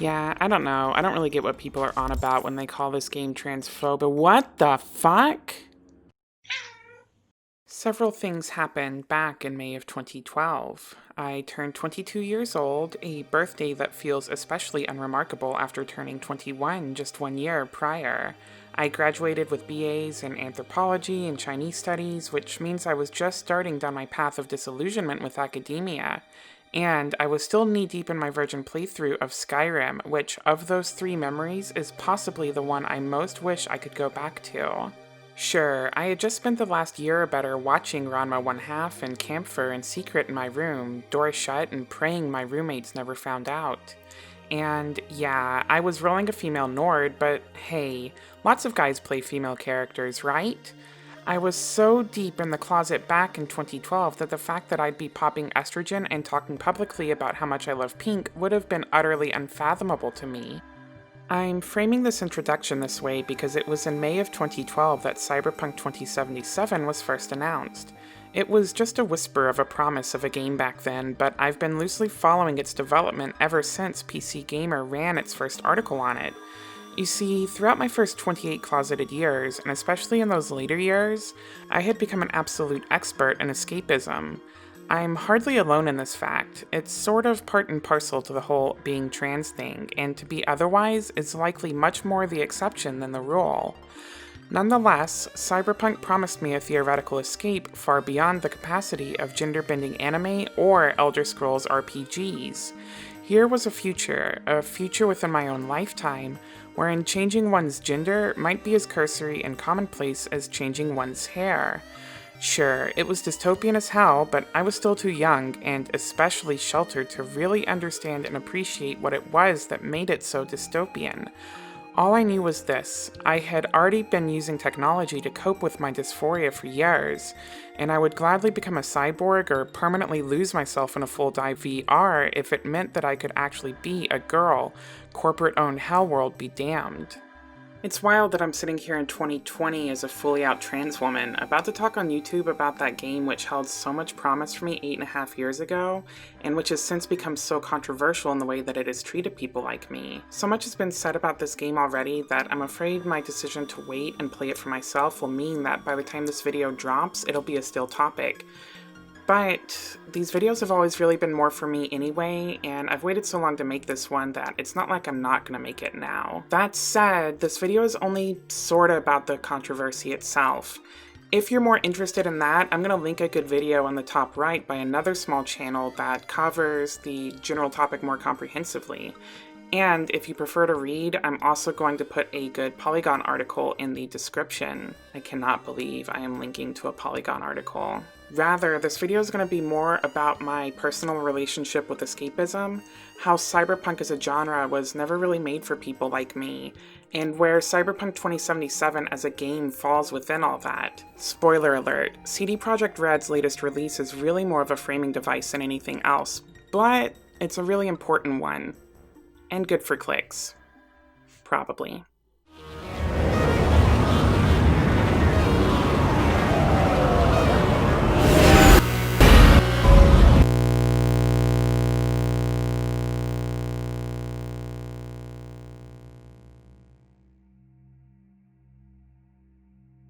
Yeah, I don't know. I don't really get what people are on about when they call this game transphobic. What the fuck? Several things happened back in May of 2012. I turned 22 years old, a birthday that feels especially unremarkable after turning 21 just 1 year prior. I graduated with BAs in anthropology and Chinese studies, which means I was just starting down my path of disillusionment with academia. And I was still knee-deep in my virgin playthrough of Skyrim, which, of those three memories, is possibly the one I most wish I could go back to. Sure, I had just spent the last year or better watching Ranma 1/2 and Camphor in secret in my room, doors shut and praying my roommates never found out. And yeah, I was rolling a female Nord, but hey, lots of guys play female characters, right? I was so deep in the closet back in 2012 that the fact that I'd be popping estrogen and talking publicly about how much I love pink would have been utterly unfathomable to me. I'm framing this introduction this way because it was in May of 2012 that Cyberpunk 2077 was first announced. It was just a whisper of a promise of a game back then, but I've been loosely following its development ever since PC Gamer ran its first article on it. You see, throughout my first 28 closeted years, and especially in those later years, I had become an absolute expert in escapism. I'm hardly alone in this fact. It's sort of part and parcel to the whole being trans thing, and to be otherwise is likely much more the exception than the rule. Nonetheless, Cyberpunk promised me a theoretical escape far beyond the capacity of gender-bending anime or Elder Scrolls RPGs. Here was a future within my own lifetime, wherein changing one's gender might be as cursory and commonplace as changing one's hair. Sure, it was dystopian as hell, but I was still too young, and especially sheltered to really understand and appreciate what it was that made it so dystopian. All I knew was this: I had already been using technology to cope with my dysphoria for years, and I would gladly become a cyborg or permanently lose myself in a full dive VR if it meant that I could actually be a girl. Corporate-owned hell world be damned. It's wild that I'm sitting here in 2020 as a fully out trans woman, about to talk on YouTube about that game which held so much promise for me 8.5 years ago, and which has since become so controversial in the way that it has treated people like me. So much has been said about this game already that I'm afraid my decision to wait and play it for myself will mean that by the time this video drops, it'll be a still topic. But these videos have always really been more for me anyway, and I've waited so long to make this one that it's not like I'm not gonna make it now. That said, this video is only sorta about the controversy itself. If you're more interested in that, I'm gonna link a good video on the top right by another small channel that covers the general topic more comprehensively. And if you prefer to read, I'm also going to put a good Polygon article in the description. I cannot believe I am linking to a Polygon article. Rather, this video is going to be more about my personal relationship with escapism, how cyberpunk as a genre was never really made for people like me, and where Cyberpunk 2077 as a game falls within all that. Spoiler alert, CD Projekt Red's latest release is really more of a framing device than anything else, but it's a really important one. And good for clicks. Probably.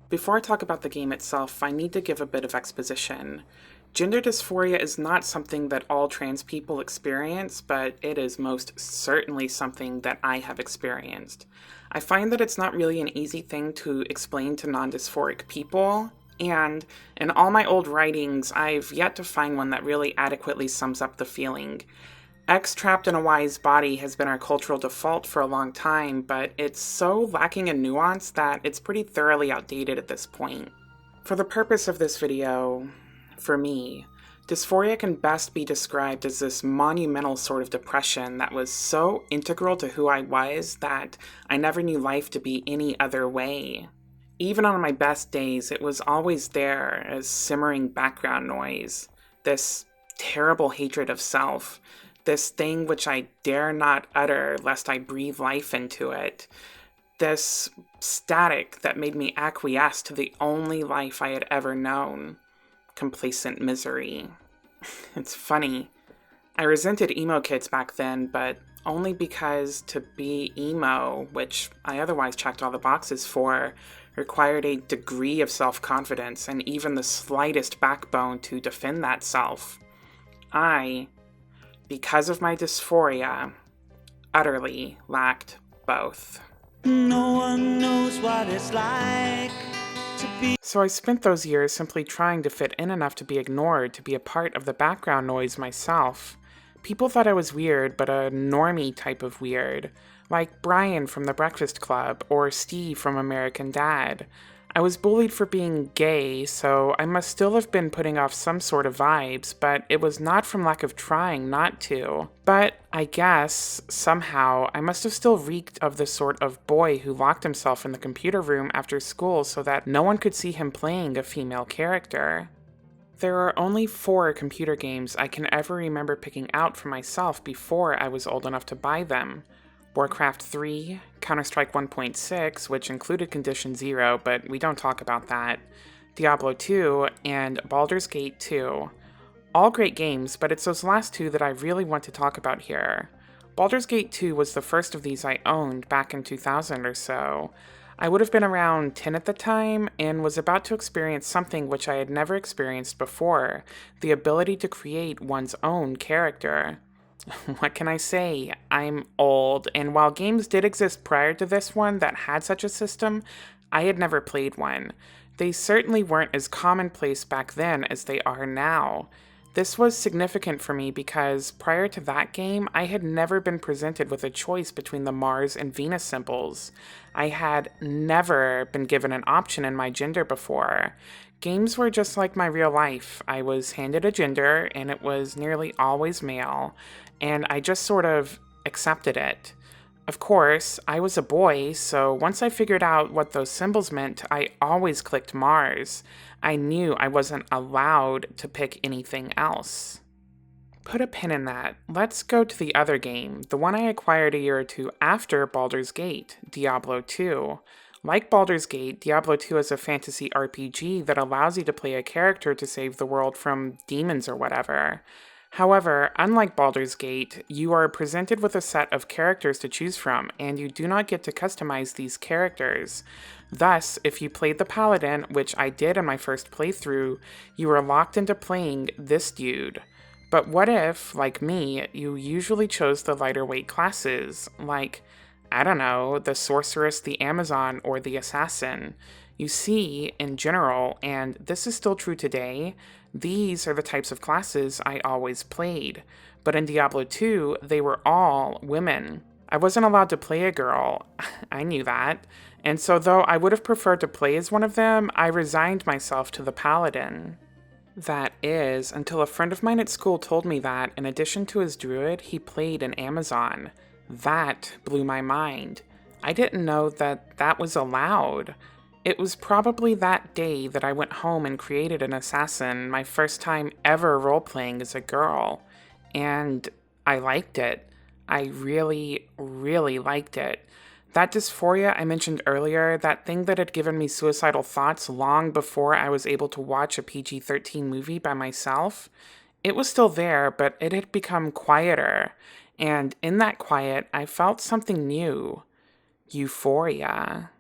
Before I talk about the game itself, I need to give a bit of exposition. Gender dysphoria is not something that all trans people experience, but it is most certainly something that I have experienced. I find that it's not really an easy thing to explain to non-dysphoric people, and in all my old writings, I've yet to find one that really adequately sums up the feeling. X trapped in a Y's body has been our cultural default for a long time, but it's so lacking in nuance that it's pretty thoroughly outdated at this point. For the purpose of this video, for me, dysphoria can best be described as this monumental sort of depression that was so integral to who I was that I never knew life to be any other way. Even on my best days, it was always there as simmering background noise, this terrible hatred of self, this thing which I dare not utter lest I breathe life into it. This static that made me acquiesce to the only life I had ever known. Complacent misery. It's funny. I resented emo kids back then, but only because to be emo, which I otherwise checked all the boxes for, required a degree of self-confidence and even the slightest backbone to defend that self. I, because of my dysphoria, utterly lacked both. No one knows what it's like to be. So I spent those years simply trying to fit in enough to be ignored, to be a part of the background noise myself. People thought I was weird, but a normie type of weird, like Brian from The Breakfast Club or Steve from American Dad. I was bullied for being gay, so I must still have been putting off some sort of vibes, but it was not from lack of trying not to. But I guess, somehow, I must have still reeked of the sort of boy who locked himself in the computer room after school so that no one could see him playing a female character. There are only 4 computer games I can ever remember picking out for myself before I was old enough to buy them. Warcraft 3, Counter-Strike 1.6, which included Condition Zero, but we don't talk about that, Diablo 2, and Baldur's Gate 2. All great games, but it's those last 2 that I really want to talk about here. Baldur's Gate 2 was the first of these I owned back in 2000 or so. I would have been around 10 at the time, and was about to experience something which I had never experienced before, the ability to create one's own character. What can I say? I'm old, and while games did exist prior to this one that had such a system, I had never played one. They certainly weren't as commonplace back then as they are now. This was significant for me because prior to that game, I had never been presented with a choice between the Mars and Venus symbols. I had never been given an option in my gender before. Games were just like my real life. I was handed a gender, and it was nearly always male, and I just sort of accepted it. Of course, I was a boy, so once I figured out what those symbols meant, I always clicked Mars. I knew I wasn't allowed to pick anything else. Put a pin in that. Let's go to the other game, the one I acquired a year or 2 after Baldur's Gate, Diablo 2. Like Baldur's Gate, Diablo 2 is a fantasy RPG that allows you to play a character to save the world from demons or whatever. However, unlike Baldur's Gate, you are presented with a set of characters to choose from, and you do not get to customize these characters. Thus, if you played the Paladin, which I did in my first playthrough, you are locked into playing this dude. But what if, like me, you usually chose the lighter weight classes, like, I don't know, the Sorceress, the Amazon, or the Assassin? You see, in general, and this is still true today, these are the types of classes I always played, but in Diablo 2, they were all women. I wasn't allowed to play a girl, I knew that, and so though I would have preferred to play as one of them, I resigned myself to the Paladin. That is, until a friend of mine at school told me that, in addition to his druid, he played an Amazon. That blew my mind. I didn't know that that was allowed. It was probably that day that I went home and created an assassin, my first time ever role-playing as a girl. And I liked it. I really, really liked it. That dysphoria I mentioned earlier, that thing that had given me suicidal thoughts long before I was able to watch a PG-13 movie by myself, it was still there, but it had become quieter. And in that quiet, I felt something new. Euphoria.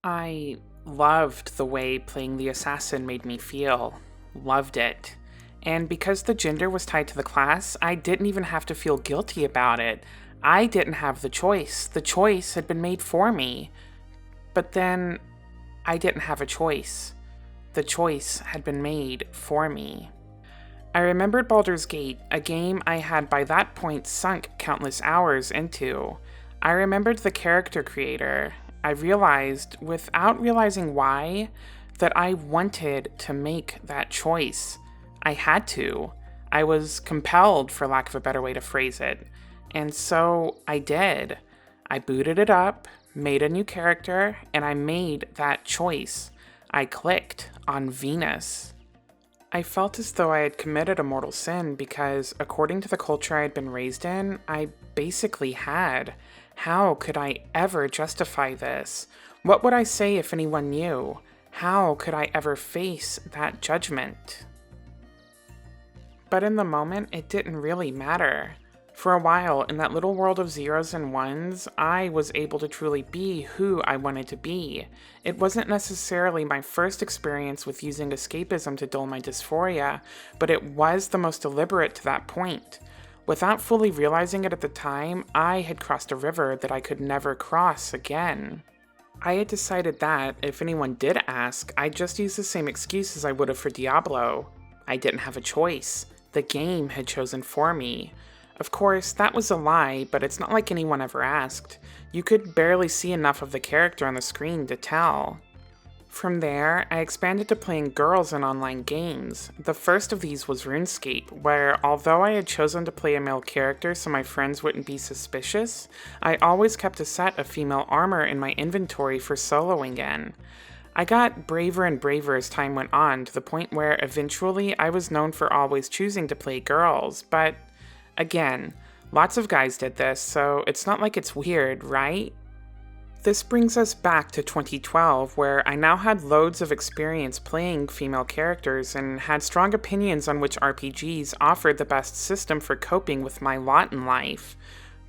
I loved the way playing the assassin made me feel. Loved it. And because the gender was tied to the class, I didn't even have to feel guilty about it. I didn't have the choice. The choice had been made for me. But then, I didn't have a choice. The choice had been made for me. I remembered Baldur's Gate, a game I had by that point sunk countless hours into. I remembered the character creator. I realized, without realizing why, that I wanted to make that choice. I had to. I was compelled, for lack of a better way to phrase it. And so I did. I booted it up, made a new character, and I made that choice. I clicked on Venus. I felt as though I had committed a mortal sin because, according to the culture I had been raised in, I basically had. How could I ever justify this? What would I say if anyone knew? How could I ever face that judgment? but in the moment, it didn't really matter. For a while, in that little world of zeros and ones, I was able to truly be who I wanted to be. It wasn't necessarily my first experience with using escapism to dull my dysphoria, but it was the most deliberate to that point. Without fully realizing it at the time, I had crossed a river that I could never cross again. I had decided that, if anyone did ask, I'd just use the same excuse as I would have for Diablo. I didn't have a choice. The game had chosen for me. Of course, that was a lie, but it's not like anyone ever asked. You could barely see enough of the character on the screen to tell. From there, I expanded to playing girls in online games. The first of these was RuneScape, where although I had chosen to play a male character so my friends wouldn't be suspicious, I always kept a set of female armor in my inventory for soloing in. I got braver and braver as time went on, to the point where eventually I was known for always choosing to play girls, but again, lots of guys did this, so it's not like it's weird, right? This brings us back to 2012, where I now had loads of experience playing female characters and had strong opinions on which RPGs offered the best system for coping with my lot in life.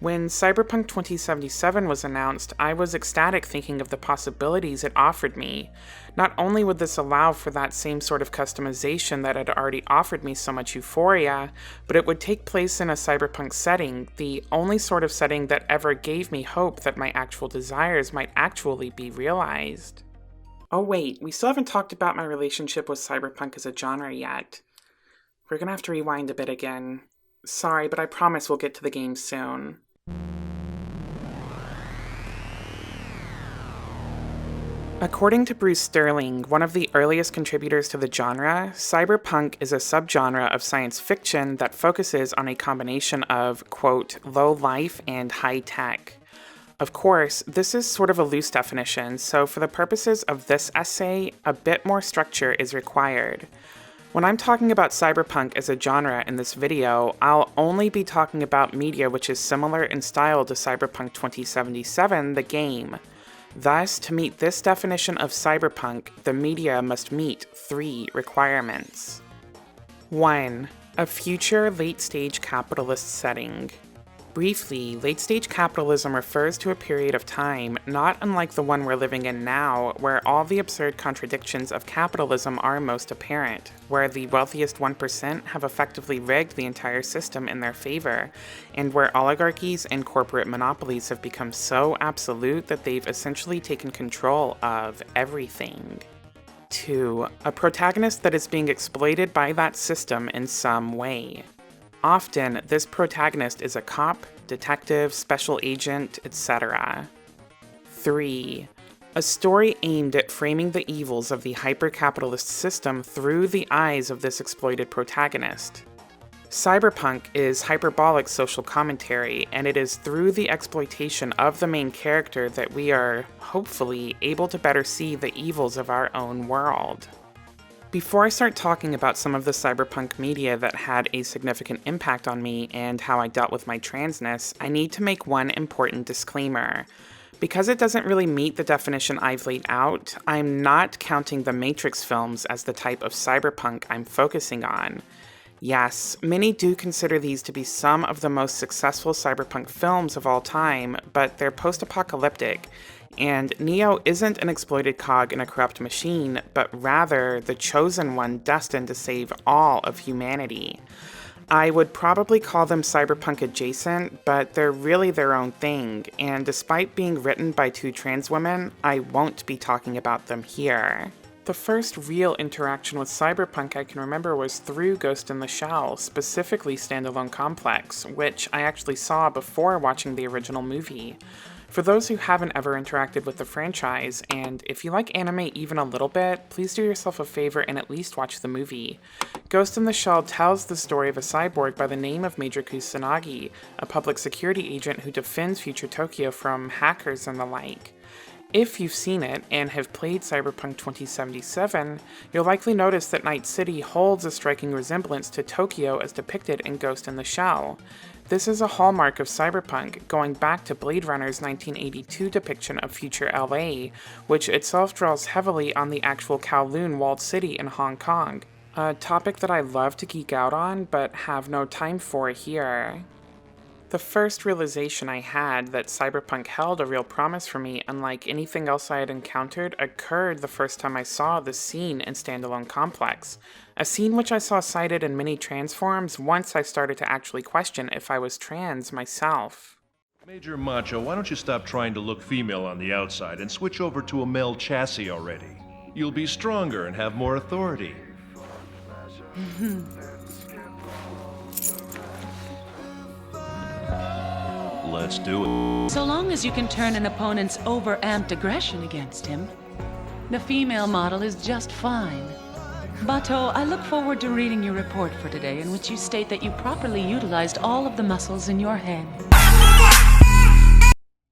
When Cyberpunk 2077 was announced, I was ecstatic thinking of the possibilities it offered me. Not only would this allow for that same sort of customization that had already offered me so much euphoria, but it would take place in a cyberpunk setting, the only sort of setting that ever gave me hope that my actual desires might actually be realized. Oh wait, we still haven't talked about my relationship with cyberpunk as a genre yet. We're gonna have to rewind a bit again. Sorry, but I promise we'll get to the game soon. According to Bruce Sterling, one of the earliest contributors to the genre, cyberpunk is a subgenre of science fiction that focuses on a combination of, quote, low life and high tech. Of course, this is sort of a loose definition, so for the purposes of this essay, a bit more structure is required. When I'm talking about cyberpunk as a genre in this video, I'll only be talking about media which is similar in style to Cyberpunk 2077, the game. Thus, to meet this definition of cyberpunk, the media must meet 3 requirements. 1. A future late-stage capitalist setting. Briefly, late-stage capitalism refers to a period of time not unlike the one we're living in now, where all the absurd contradictions of capitalism are most apparent, where the wealthiest 1% have effectively rigged the entire system in their favor, and where oligarchies and corporate monopolies have become so absolute that they've essentially taken control of everything. 2. A protagonist that is being exploited by that system in some way. Often, this protagonist is a cop, detective, special agent, etc. 3. A story aimed at framing the evils of the hyper-capitalist system through the eyes of this exploited protagonist. Cyberpunk is hyperbolic social commentary, and it is through the exploitation of the main character that we are, hopefully, able to better see the evils of our own world. Before I start talking about some of the cyberpunk media that had a significant impact on me and how I dealt with my transness, I need to make one important disclaimer. Because it doesn't really meet the definition I've laid out, I'm not counting the Matrix films as the type of cyberpunk I'm focusing on. Yes, many do consider these to be some of the most successful cyberpunk films of all time, but they're post-apocalyptic, and Neo isn't an exploited cog in a corrupt machine, but rather the chosen one destined to save all of humanity. I would probably call them cyberpunk adjacent, but they're really their own thing, and despite being written by 2 trans women, I won't be talking about them here. The first real interaction with cyberpunk I can remember was through Ghost in the Shell, specifically Standalone Complex, which I actually saw before watching the original movie. For those who haven't ever interacted with the franchise, and if you like anime even a little bit, please do yourself a favor and at least watch the movie. Ghost in the Shell tells the story of a cyborg by the name of Major Kusanagi, a public security agent who defends future Tokyo from hackers and the like. If you've seen it and have played Cyberpunk 2077, you'll likely notice that Night City holds a striking resemblance to Tokyo as depicted in Ghost in the Shell. This is a hallmark of cyberpunk, going back to Blade Runner's 1982 depiction of future LA, which itself draws heavily on the actual Kowloon walled city in Hong Kong. A topic that I love to geek out on, but have no time for here. The first realization I had that Cyberpunk held a real promise for me, unlike anything else I had encountered, occurred the first time I saw the scene in Standalone Complex. A scene which I saw cited in many trans forums once I started to actually question if I was trans myself. Major Macho, why don't you stop trying to look female on the outside and switch over to a male chassis already? You'll be stronger and have more authority. Let's do it. So long as you can turn an opponent's over-amped aggression against him, the female model is just fine. Bato, I look forward to reading your report for today, in which you state that you properly utilized all of the muscles in your head.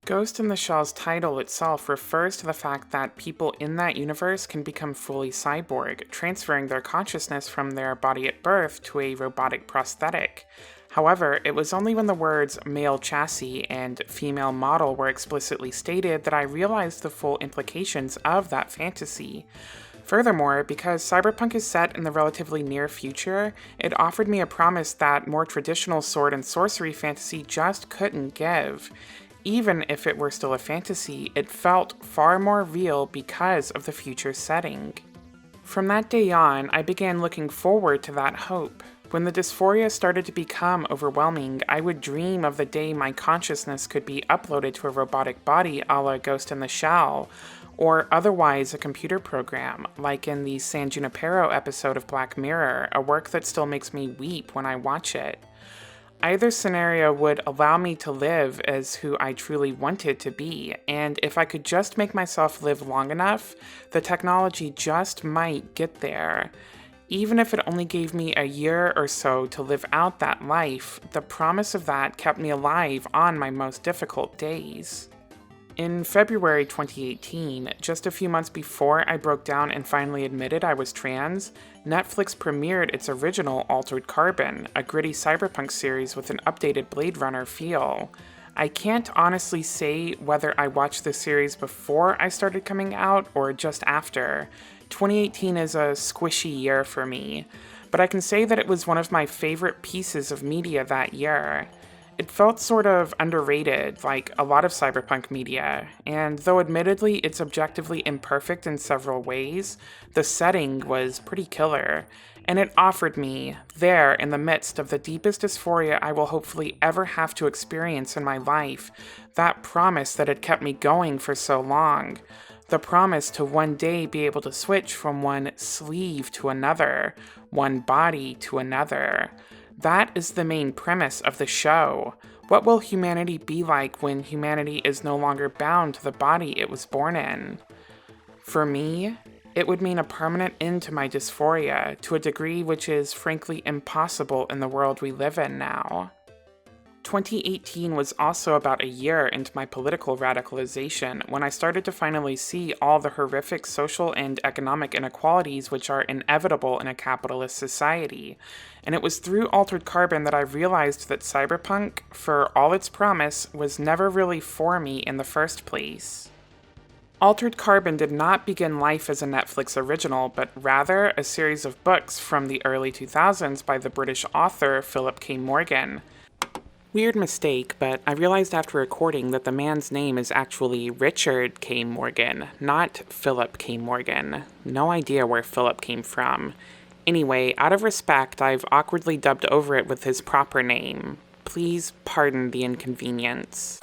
Ghost in the Shell's title itself refers to the fact that people in that universe can become fully cyborg, transferring their consciousness from their body at birth to a robotic prosthetic. However, it was only when the words male chassis and female model were explicitly stated that I realized the full implications of that fantasy. Furthermore, because Cyberpunk is set in the relatively near future, it offered me a promise that more traditional sword and sorcery fantasy just couldn't give. Even if it were still a fantasy, it felt far more real because of the future setting. From that day on, I began looking forward to that hope. When the dysphoria started to become overwhelming, I would dream of the day my consciousness could be uploaded to a robotic body a la Ghost in the Shell, or otherwise a computer program, like in the San Junipero episode of Black Mirror, a work that still makes me weep when I watch it. Either scenario would allow me to live as who I truly wanted to be, and if I could just make myself live long enough, the technology just might get there. Even if it only gave me a year or so to live out that life, the promise of that kept me alive on my most difficult days. In February 2018, just a few months before I broke down and finally admitted I was trans, Netflix premiered its original Altered Carbon, a gritty cyberpunk series with an updated Blade Runner feel. I can't honestly say whether I watched the series before I started coming out or just after. 2018 is a squishy year for me, but I can say that it was one of my favorite pieces of media that year. It felt sort of underrated, like a lot of cyberpunk media, and though admittedly it's objectively imperfect in several ways, the setting was pretty killer, and it offered me, there in the midst of the deepest dysphoria I will hopefully ever have to experience in my life, that promise that had kept me going for so long. The promise to one day be able to switch from one sleeve to another, one body to another. That is the main premise of the show. What will humanity be like when humanity is no longer bound to the body it was born in? For me, it would mean a permanent end to my dysphoria, to a degree which is frankly impossible in the world we live in now. 2018 was also about a year into my political radicalization when I started to finally see all the horrific social and economic inequalities which are inevitable in a capitalist society. And it was through Altered Carbon that I realized that Cyberpunk, for all its promise, was never really for me in the first place. Altered Carbon did not begin life as a Netflix original, but rather a series of books from the early 2000s by the British author Philip K. Morgan. Weird mistake, but I realized after recording that the man's name is actually Richard K. Morgan, not Philip K. Morgan. No idea where Philip came from. Anyway, out of respect, I've awkwardly dubbed over it with his proper name. Please pardon the inconvenience.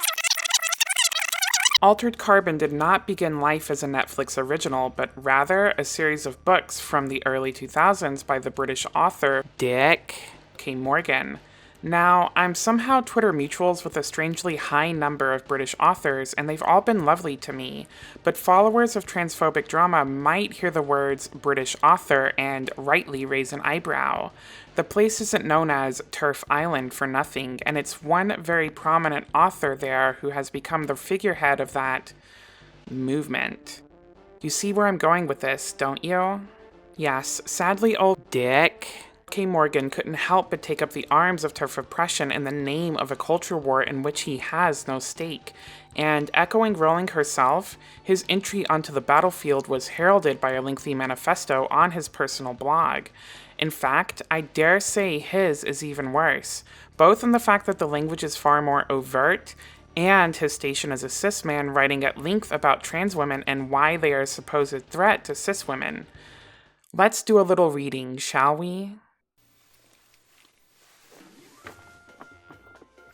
Altered Carbon did not begin life as a Netflix original, but rather a series of books from the early 2000s by the British author Dick K. Morgan. Now, I'm somehow Twitter mutuals with a strangely high number of British authors, and they've all been lovely to me, but followers of transphobic drama might hear the words British author and rightly raise an eyebrow. The place isn't known as Turf Island for nothing, and it's one very prominent author there who has become the figurehead of that movement. You see where I'm going with this, don't you? Yes, sadly old Dick K. Morgan couldn't help but take up the arms of turf oppression in the name of a culture war in which he has no stake. And echoing Rowling herself, his entry onto the battlefield was heralded by a lengthy manifesto on his personal blog. In fact, I dare say his is even worse, both in the fact that the language is far more overt, and his station as a cis man writing at length about trans women and why they are a supposed threat to cis women. Let's do a little reading, shall we?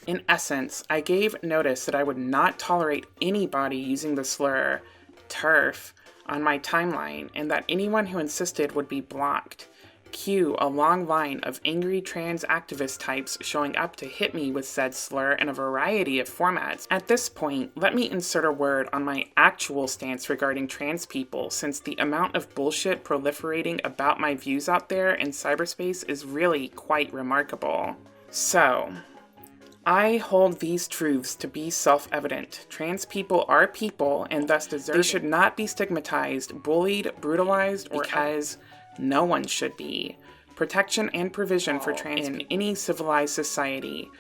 In essence, I gave notice that I would not tolerate anybody using the slur TERF on my timeline, and that anyone who insisted would be blocked. Cue a long line of angry trans activist types showing up to hit me with said slur in a variety of formats. At this point, let me insert a word on my actual stance regarding trans people, since the amount of bullshit proliferating about my views out there in cyberspace is really quite remarkable. So, I hold these truths to be self-evident. Trans people are people and thus deserve. They should not be stigmatized, bullied, brutalized, or because no one should be. Protection and provision for trans in any civilized society.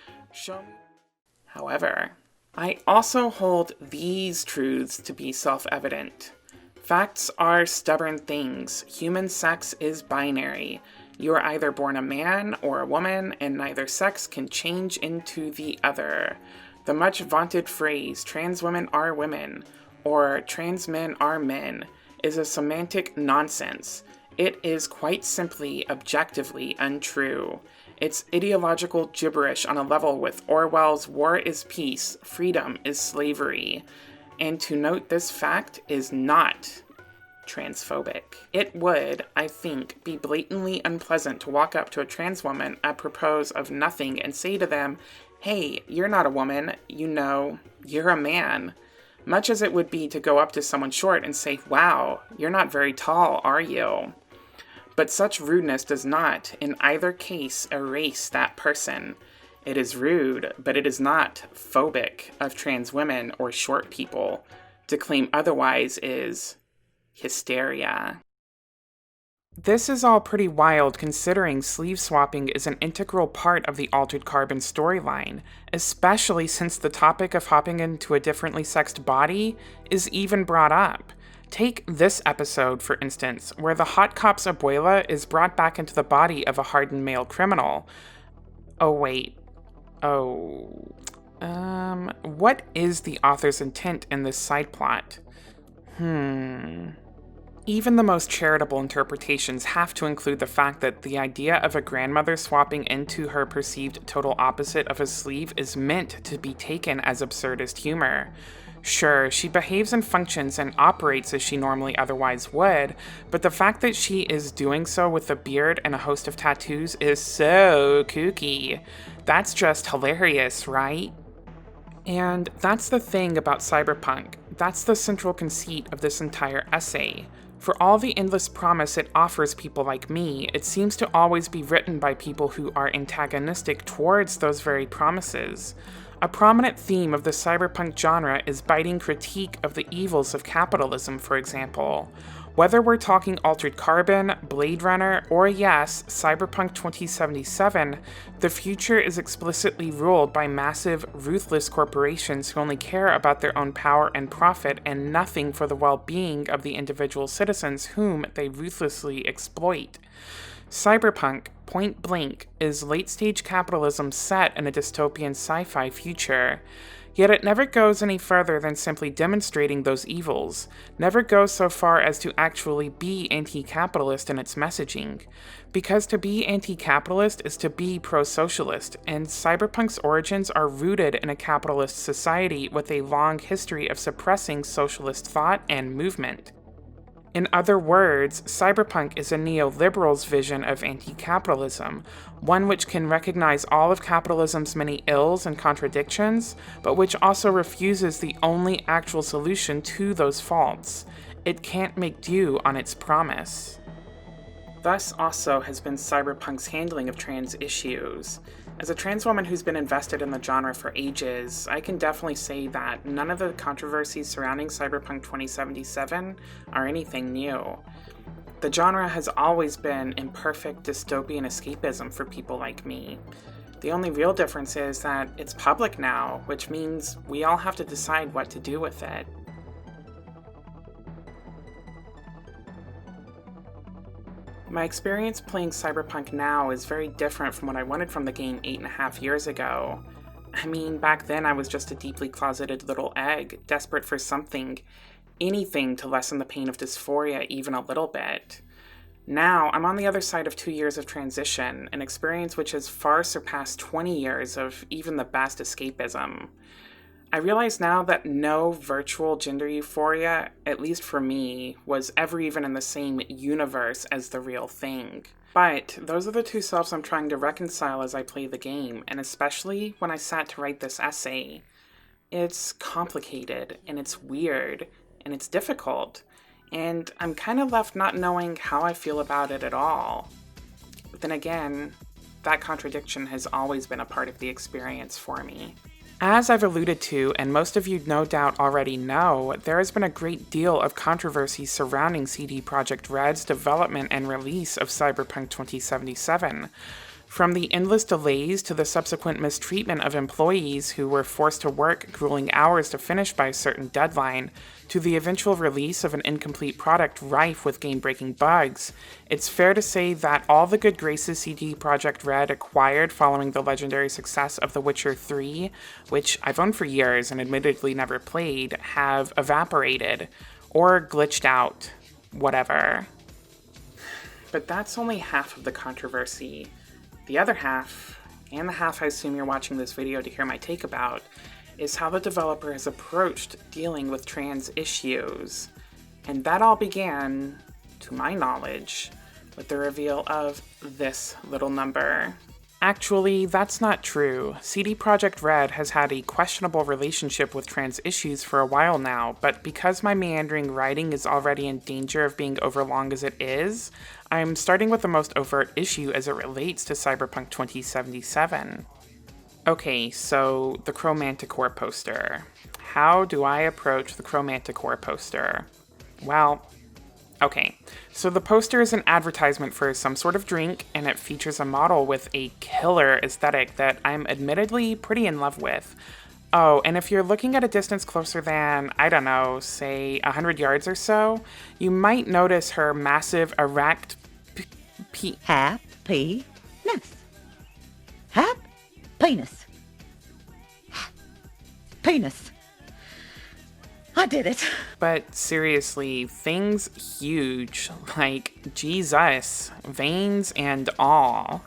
However, I also hold these truths to be self-evident. Facts are stubborn things. Human sex is binary. You are either born a man or a woman, and neither sex can change into the other. The much vaunted phrase, trans women are women, or trans men are men, is a semantic nonsense. It is quite simply objectively untrue. It's ideological gibberish on a level with Orwell's war is peace, freedom is slavery. And to note this fact is not transphobic. It would, I think, be blatantly unpleasant to walk up to a trans woman apropos of nothing and say to them, hey, you're not a woman, you know, you're a man. Much as it would be to go up to someone short and say, wow, you're not very tall, are you? But such rudeness does not, in either case, erase that person. It is rude, but it is not phobic of trans women or short people. To claim otherwise is hysteria. This is all pretty wild considering sleeve swapping is an integral part of the Altered Carbon storyline, especially since the topic of hopping into a differently sexed body is even brought up. Take this episode, for instance, where the hot cop's abuela is brought back into the body of a hardened male criminal. What is the author's intent in this side plot? Even the most charitable interpretations have to include the fact that the idea of a grandmother swapping into her perceived total opposite of a sleeve is meant to be taken as absurdist humor. Sure, she behaves and functions and operates as she normally otherwise would, but the fact that she is doing so with a beard and a host of tattoos is so kooky. That's just hilarious, right? And that's the thing about Cyberpunk. That's the central conceit of this entire essay. For all the endless promise it offers people like me, it seems to always be written by people who are antagonistic towards those very promises. A prominent theme of the cyberpunk genre is biting critique of the evils of capitalism, for example. Whether we're talking Altered Carbon, Blade Runner, or yes, Cyberpunk 2077, the future is explicitly ruled by massive, ruthless corporations who only care about their own power and profit and nothing for the well-being of the individual citizens whom they ruthlessly exploit. Cyberpunk, point blank, is late-stage capitalism set in a dystopian sci-fi future. Yet it never goes any further than simply demonstrating those evils, never goes so far as to actually be anti-capitalist in its messaging. Because to be anti-capitalist is to be pro-socialist, and Cyberpunk's origins are rooted in a capitalist society with a long history of suppressing socialist thought and movement. In other words, Cyberpunk is a neoliberal's vision of anti-capitalism, one which can recognize all of capitalism's many ills and contradictions, but which also refuses the only actual solution to those faults. It can't make due on its promise. Thus also has been Cyberpunk's handling of trans issues. As a trans woman who's been invested in the genre for ages, I can definitely say that none of the controversies surrounding Cyberpunk 2077 are anything new. The genre has always been imperfect dystopian escapism for people like me. The only real difference is that it's public now, which means we all have to decide what to do with it. My experience playing Cyberpunk now is very different from what I wanted from the game 8.5 years ago. I mean, back then I was just a deeply closeted little egg, desperate for something, anything to lessen the pain of dysphoria even a little bit. Now, I'm on the other side of 2 years of transition, an experience which has far surpassed 20 years of even the best escapism. I realize now that no virtual gender euphoria, at least for me, was ever even in the same universe as the real thing. But those are the two selves I'm trying to reconcile as I play the game, and especially when I sat to write this essay. It's complicated, and it's weird, and it's difficult, and I'm kind of left not knowing how I feel about it at all. But then again, that contradiction has always been a part of the experience for me. As I've alluded to, and most of you no doubt already know, there has been a great deal of controversy surrounding CD Projekt Red's development and release of Cyberpunk 2077. From the endless delays to the subsequent mistreatment of employees who were forced to work grueling hours to finish by a certain deadline, to the eventual release of an incomplete product rife with game-breaking bugs, it's fair to say that all the good graces CD Projekt Red acquired following the legendary success of The Witcher 3, which I've owned for years and admittedly never played, have evaporated, or glitched out, whatever. But that's only half of the controversy. The other half, and the half I assume you're watching this video to hear my take about, is how the developer has approached dealing with trans issues. And that all began, to my knowledge, with the reveal of this little number. Actually, that's not true. CD Projekt Red has had a questionable relationship with trans issues for a while now, but because my meandering writing is already in danger of being overlong as it is, I'm starting with the most overt issue as it relates to Cyberpunk 2077. Okay, so the Chromanticore poster. How do I approach the Chromanticore poster? Well, okay, so the poster is an advertisement for some sort of drink, and it features a model with a killer aesthetic that I'm admittedly pretty in love with. Oh, and if you're looking at a distance closer than, I don't know, say 100 yards or so, you might notice her massive erect Happiness. Penis. I did it. But seriously, things huge, like Jesus, veins and all.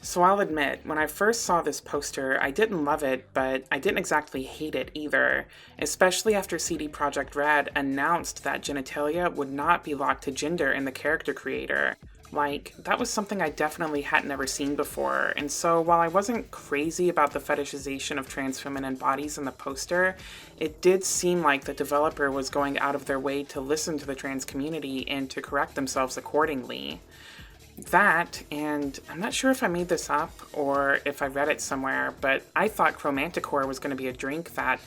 So I'll admit, when I first saw this poster, I didn't love it, but I didn't exactly hate it either, especially after CD Projekt Red announced that genitalia would not be locked to gender in the character creator. Like, that was something I definitely hadn't ever seen before, and so while I wasn't crazy about the fetishization of trans feminine bodies in the poster, it did seem like the developer was going out of their way to listen to the trans community and to correct themselves accordingly. That, and I'm not sure if I made this up or if I read it somewhere, but I thought Chromanticore was going to be a drink that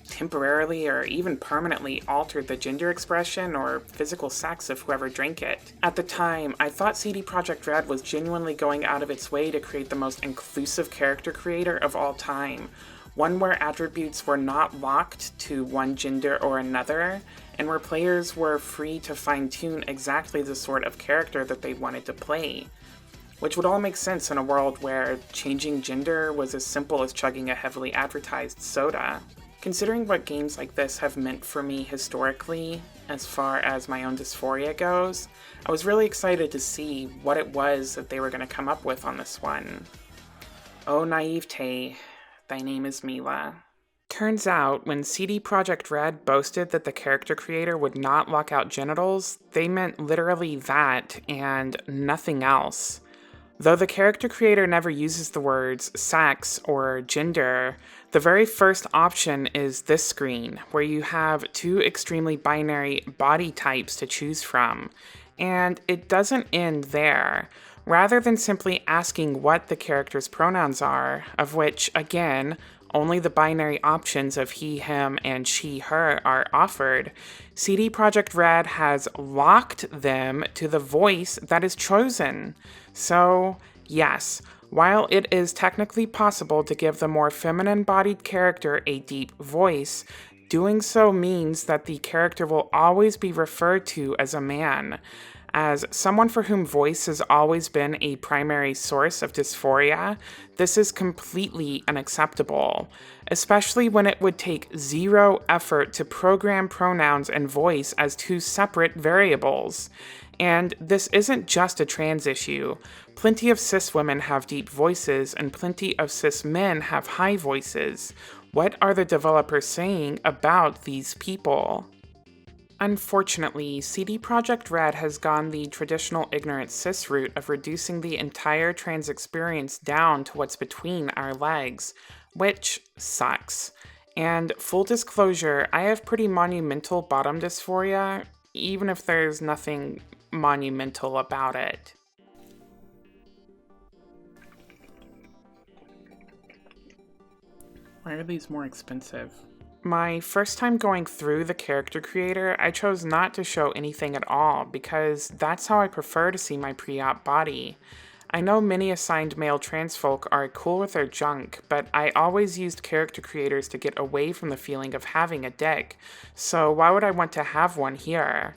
temporarily or even permanently altered the gender expression or physical sex of whoever drank it. At the time, I thought CD Projekt Red was genuinely going out of its way to create the most inclusive character creator of all time, one where attributes were not locked to one gender or another, and where players were free to fine-tune exactly the sort of character that they wanted to play. Which would all make sense in a world where changing gender was as simple as chugging a heavily advertised soda. Considering what games like this have meant for me historically, as far as my own dysphoria goes, I was really excited to see what it was that they were going to come up with on this one. Oh naivete, thy name is Mila. Turns out, when CD Projekt Red boasted that the character creator would not lock out genitals, they meant literally that and nothing else. Though the character creator never uses the words sex or gender, the very first option is this screen, where you have two extremely binary body types to choose from. And it doesn't end there. Rather than simply asking what the character's pronouns are, of which, again, only the binary options of he, him, and she, her are offered, CD Projekt Red has locked them to the voice that is chosen. So, yes, while it is technically possible to give the more feminine-bodied character a deep voice, doing so means that the character will always be referred to as a man. As someone for whom voice has always been a primary source of dysphoria, this is completely unacceptable, especially when it would take zero effort to program pronouns and voice as two separate variables. And this isn't just a trans issue. Plenty of cis women have deep voices, and plenty of cis men have high voices. What are the developers saying about these people? Unfortunately, CD Projekt Red has gone the traditional ignorant cis route of reducing the entire trans experience down to what's between our legs, which sucks. And full disclosure, I have pretty monumental bottom dysphoria, even if there's nothing monumental about it. Why are these more expensive? My first time going through the character creator, I chose not to show anything at all because that's how I prefer to see my pre-op body. I know many assigned male trans folk are cool with their junk, but I always used character creators to get away from the feeling of having a dick, so why would I want to have one here?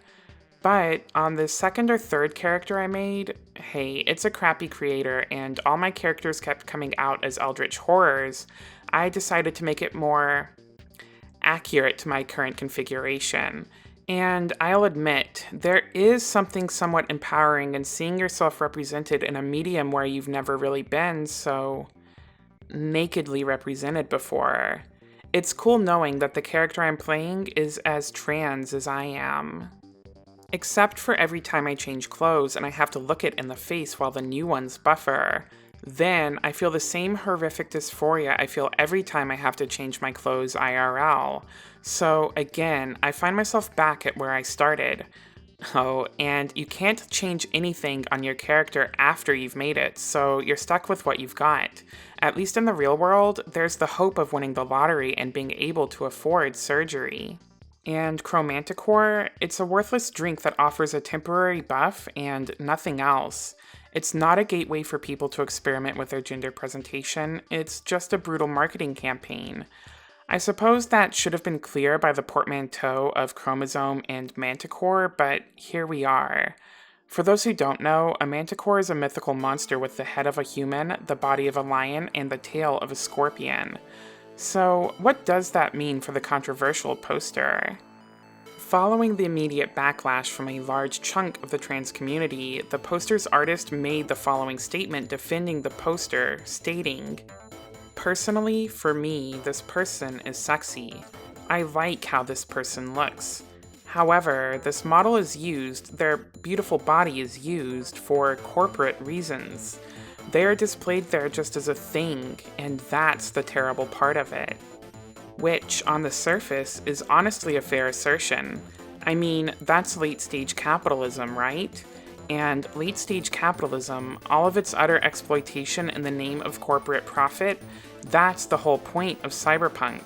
But on the second or third character I made, hey, it's a crappy creator and all my characters kept coming out as eldritch horrors, I decided to make it more accurate to my current configuration. And I'll admit, there is something somewhat empowering in seeing yourself represented in a medium where you've never really been so nakedly represented before. It's cool knowing that the character I'm playing is as trans as I am. Except for every time I change clothes and I have to look it in the face while the new ones buffer. Then I feel the same horrific dysphoria I feel every time I have to change my clothes IRL. So again, I find myself back at where I started. Oh, and you can't change anything on your character after you've made it, so you're stuck with what you've got. At least in the real world, there's the hope of winning the lottery and being able to afford surgery. And Chromanticore, it's a worthless drink that offers a temporary buff and nothing else. It's not a gateway for people to experiment with their gender presentation, it's just a brutal marketing campaign. I suppose that should have been clear by the portmanteau of chromosome and manticore, but here we are. For those who don't know, a manticore is a mythical monster with the head of a human, the body of a lion, and the tail of a scorpion. So, what does that mean for the controversial poster? Following the immediate backlash from a large chunk of the trans community, the poster's artist made the following statement defending the poster, stating, "Personally, for me, this person is sexy. I like how this person looks. However, this model is used, their beautiful body is used for corporate reasons. They are displayed there just as a thing, and that's the terrible part of it." Which, on the surface, is honestly a fair assertion. I mean, that's late-stage capitalism, right? And late-stage capitalism, all of its utter exploitation in the name of corporate profit, that's the whole point of Cyberpunk.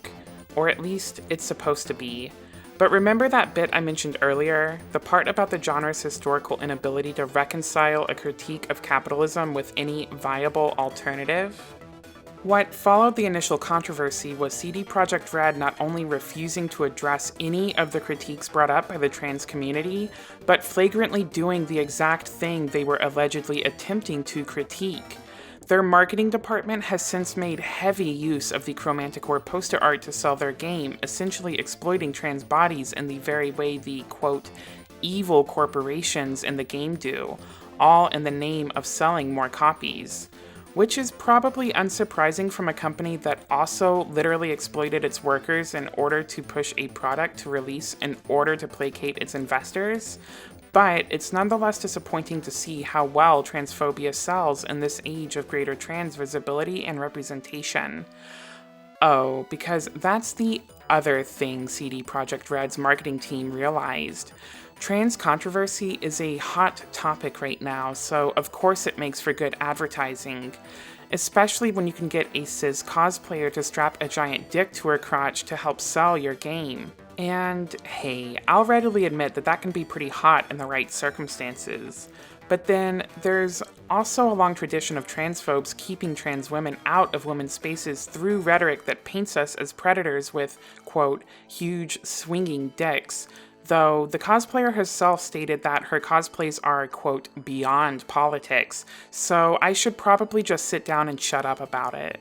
Or at least, it's supposed to be. But remember that bit I mentioned earlier? The part about the genre's historical inability to reconcile a critique of capitalism with any viable alternative? What followed the initial controversy was CD Projekt Red not only refusing to address any of the critiques brought up by the trans community, but flagrantly doing the exact thing they were allegedly attempting to critique. Their marketing department has since made heavy use of the Chromanticore poster art to sell their game, essentially exploiting trans bodies in the very way the, quote, evil corporations in the game do, all in the name of selling more copies. Which is probably unsurprising from a company that also literally exploited its workers in order to push a product to release in order to placate its investors. But it's nonetheless disappointing to see how well transphobia sells in this age of greater trans visibility and representation. Oh, because that's the other thing CD Projekt Red's marketing team realized. Trans controversy is a hot topic right now, so of course it makes for good advertising. Especially when you can get a cis cosplayer to strap a giant dick to her crotch to help sell your game. And hey, I'll readily admit that can be pretty hot in the right circumstances. But then, there's also a long tradition of transphobes keeping trans women out of women's spaces through rhetoric that paints us as predators with, quote, huge swinging dicks. though the cosplayer herself stated that her cosplays are, quote, beyond politics, so I should probably just sit down and shut up about it.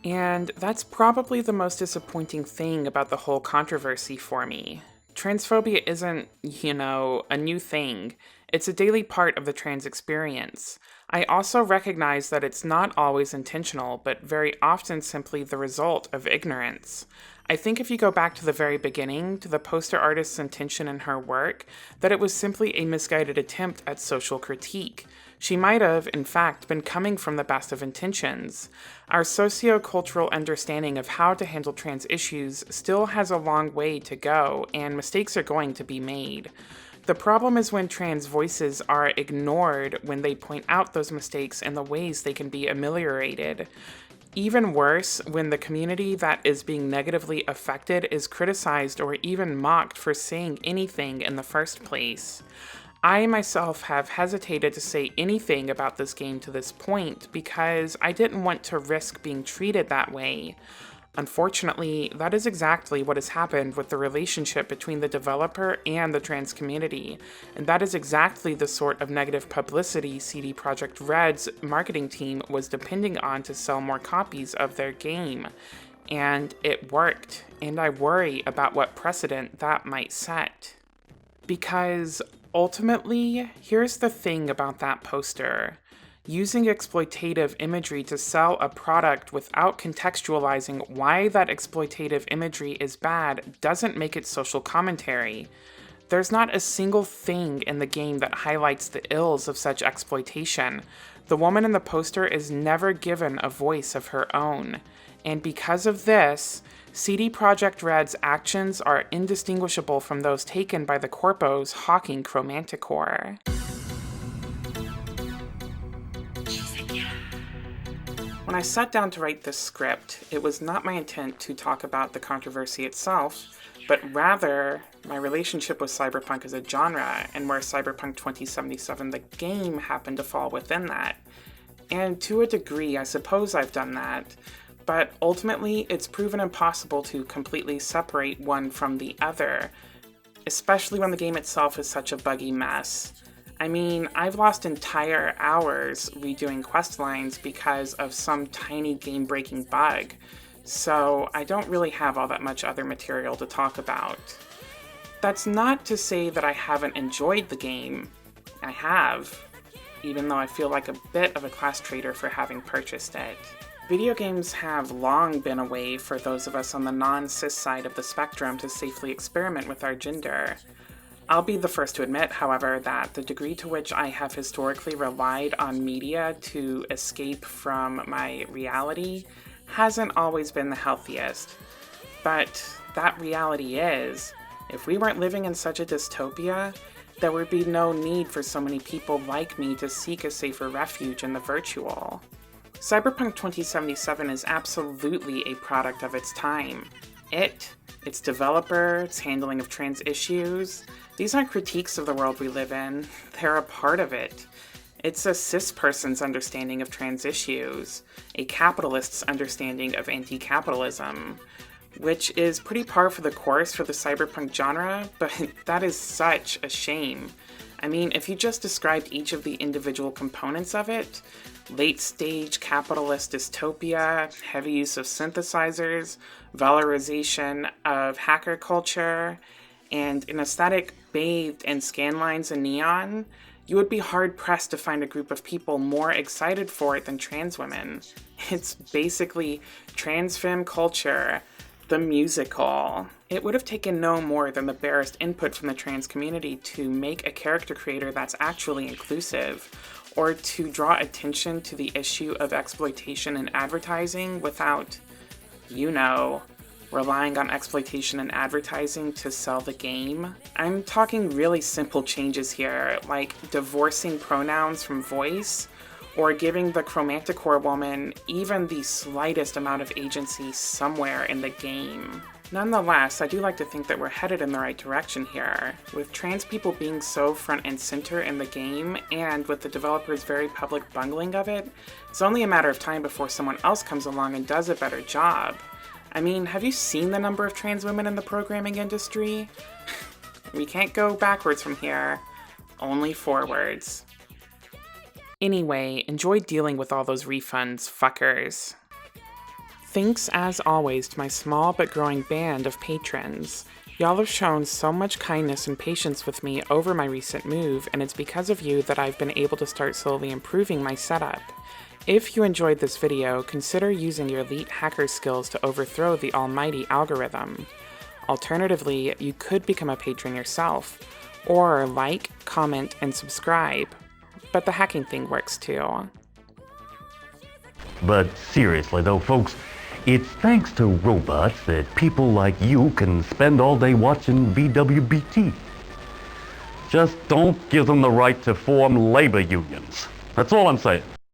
And that's probably the most disappointing thing about the whole controversy for me. Transphobia isn't, a new thing. It's a daily part of the trans experience. I also recognize that it's not always intentional, but very often simply the result of ignorance. I think if you go back to the very beginning, to the poster artist's intention in her work, that it was simply a misguided attempt at social critique. She might have, in fact, been coming from the best of intentions. Our socio-cultural understanding of how to handle trans issues still has a long way to go, and mistakes are going to be made. The problem is when trans voices are ignored when they point out those mistakes and the ways they can be ameliorated. Even worse, when the community that is being negatively affected is criticized or even mocked for saying anything in the first place. I myself have hesitated to say anything about this game to this point because I didn't want to risk being treated that way. Unfortunately, that is exactly what has happened with the relationship between the developer and the trans community, and that is exactly the sort of negative publicity CD Projekt Red's marketing team was depending on to sell more copies of their game. And it worked, and I worry about what precedent that might set. Because ultimately, here's the thing about that poster. Using exploitative imagery to sell a product without contextualizing why that exploitative imagery is bad doesn't make it social commentary. There's not a single thing in the game that highlights the ills of such exploitation. The woman in the poster is never given a voice of her own. And because of this, CD Projekt Red's actions are indistinguishable from those taken by the corpos hawking Chromanticore. When I sat down to write this script, it was not my intent to talk about the controversy itself, but rather my relationship with Cyberpunk as a genre, and where Cyberpunk 2077 the game happened to fall within that. And to a degree, I suppose I've done that, but ultimately it's proven impossible to completely separate one from the other, especially when the game itself is such a buggy mess. I mean, I've lost entire hours redoing quest lines because of some tiny game-breaking bug, so I don't really have all that much other material to talk about. That's not to say that I haven't enjoyed the game. I have, even though I feel like a bit of a class traitor for having purchased it. Video games have long been a way for those of us on the non-cis side of the spectrum to safely experiment with our gender. I'll be the first to admit, however, that the degree to which I have historically relied on media to escape from my reality hasn't always been the healthiest. But that reality is, if we weren't living in such a dystopia, there would be no need for so many people like me to seek a safer refuge in the virtual. Cyberpunk 2077 is absolutely a product of its time. Its developer, its handling of trans issues, these aren't critiques of the world we live in, they're a part of it. It's a cis person's understanding of trans issues, a capitalist's understanding of anti-capitalism, which is pretty par for the course for the cyberpunk genre, but that is such a shame. I mean, if you just described each of the individual components of it, late-stage capitalist dystopia, heavy use of synthesizers, valorization of hacker culture, and an aesthetic bathed in scanlines and neon, you would be hard-pressed to find a group of people more excited for it than trans women. It's basically trans femme culture, the musical. It would have taken no more than the barest input from the trans community to make a character creator that's actually inclusive, or to draw attention to the issue of exploitation in advertising without, relying on exploitation and advertising to sell the game. I'm talking really simple changes here, like divorcing pronouns from voice, or giving the Chromanticore woman even the slightest amount of agency somewhere in the game. Nonetheless, I do like to think that we're headed in the right direction here. With trans people being so front and center in the game, and with the developers' very public bungling of it, it's only a matter of time before someone else comes along and does a better job. I mean, have you seen the number of trans women in the programming industry? We can't go backwards from here, only forwards. Anyway, enjoy dealing with all those refunds, fuckers. Thanks as always to my small but growing band of patrons. Y'all have shown so much kindness and patience with me over my recent move, and it's because of you that I've been able to start slowly improving my setup. If you enjoyed this video, consider using your elite hacker skills to overthrow the almighty algorithm. Alternatively, you could become a patron yourself, or like, comment, and subscribe. But the hacking thing works too. But seriously though, folks, it's thanks to robots that people like you can spend all day watching VWBT. Just don't give them the right to form labor unions. That's all I'm saying.